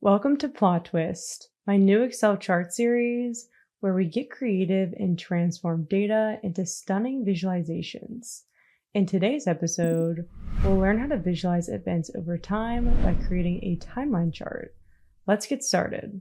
Welcome to Plot Twist, my new Excel chart series where we get creative and transform data into stunning visualizations. In today's episode, we'll learn how to visualize events over time by creating a timeline chart. Let's get started.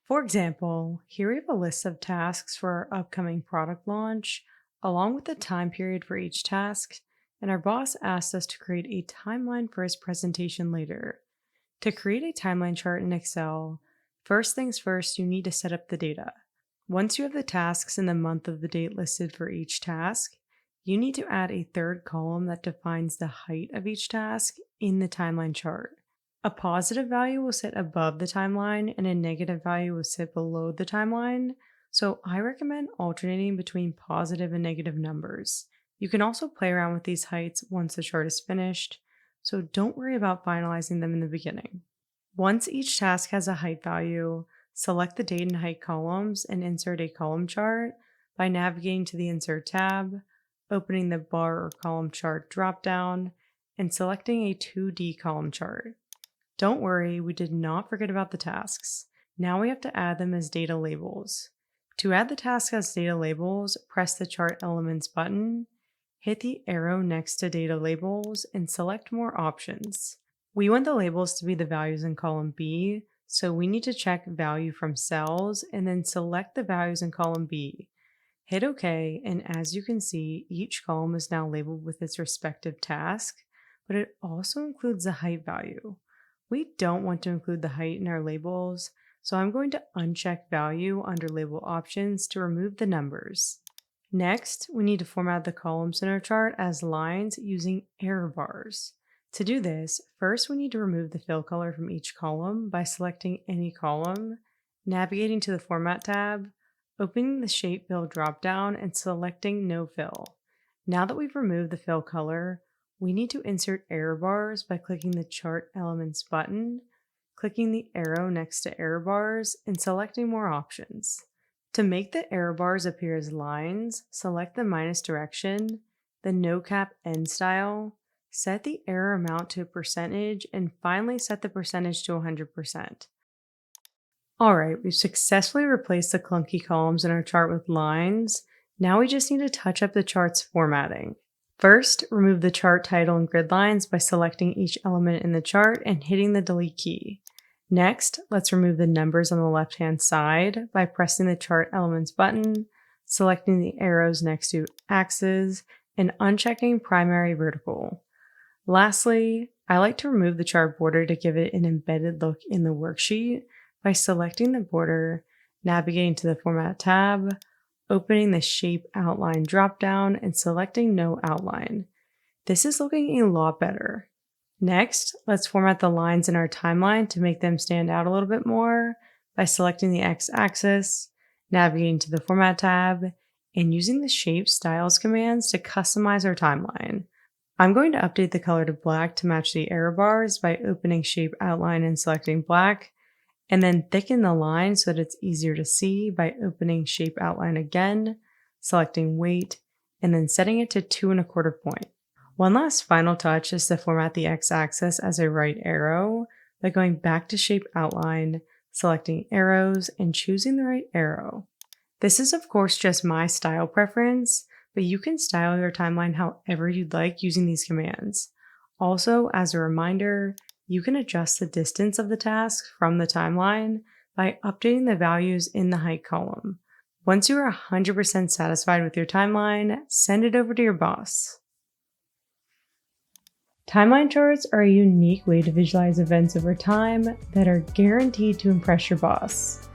For example, here we have a list of tasks for our upcoming product launch, along with the time period for each task, and our boss asked us to create a timeline for his presentation later. To create a timeline chart in Excel, first things first, you need to set up the data. Once you have the tasks and the month of the date listed for each task, you need to add a third column that defines the height of each task in the timeline chart. A positive value will sit above the timeline and a negative value will sit below the timeline, so I recommend alternating between positive and negative numbers. You can also play around with these heights once the chart is finished, so don't worry about finalizing them in the beginning. Once each task has a height value, select the date and height columns and insert a column chart by navigating to the Insert tab, opening the bar or column chart dropdown, and selecting a 2D column chart. Don't worry, we did not forget about the tasks. Now we have to add them as data labels. To add the tasks as data labels, press the Chart Elements button, hit the arrow next to Data Labels, and select More Options. We want the labels to be the values in column B, so we need to check Value from Cells and then select the values in column B. Hit OK, and as you can see, each column is now labeled with its respective task, but it also includes the height value. We don't want to include the height in our labels, so I'm going to uncheck Value under Label Options to remove the numbers. Next, we need to format the columns in our chart as lines using error bars. To do this, first we need to remove the fill color from each column by selecting any column, navigating to the Format tab, opening the Shape Fill dropdown, and selecting No Fill. Now that we've removed the fill color, we need to insert error bars by clicking the Chart Elements button, clicking the arrow next to error bars, and selecting More Options. To make the error bars appear as lines, select the minus direction, the no cap end style, set the error amount to a percentage, and finally set the percentage to 100%. Alright, we've successfully replaced the clunky columns in our chart with lines. Now we just need to touch up the chart's formatting. First, remove the chart title and grid lines by selecting each element in the chart and hitting the delete key. Next, let's remove the numbers on the left-hand side by pressing the Chart Elements button, selecting the arrows next to Axes, and unchecking Primary Vertical. Lastly, I like to remove the chart border to give it an embedded look in the worksheet by selecting the border, navigating to the Format tab, opening the Shape Outline dropdown, and selecting No Outline. This is looking a lot better. Next, let's format the lines in our timeline to make them stand out a little bit more by selecting the X-axis, navigating to the Format tab, and using the Shape Styles commands to customize our timeline. I'm going to update the color to black to match the error bars by opening Shape Outline and selecting black, and then thicken the line so that it's easier to see by opening Shape Outline again, selecting Weight, and then setting it to 2 1/4 point. One last final touch is to format the X-axis as a right arrow by going back to Shape Outline, selecting Arrows, and choosing the right arrow. This is of course just my style preference, but you can style your timeline however you'd like using these commands. Also, as a reminder, you can adjust the distance of the task from the timeline by updating the values in the height column. Once you are 100% satisfied with your timeline, send it over to your boss. Timeline charts are a unique way to visualize events over time that are guaranteed to impress your boss.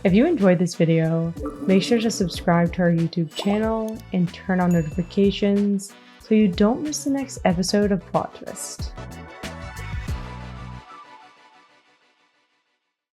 If you enjoyed this video, make sure to subscribe to our YouTube channel and turn on notifications so you don't miss the next episode of Plot Twist.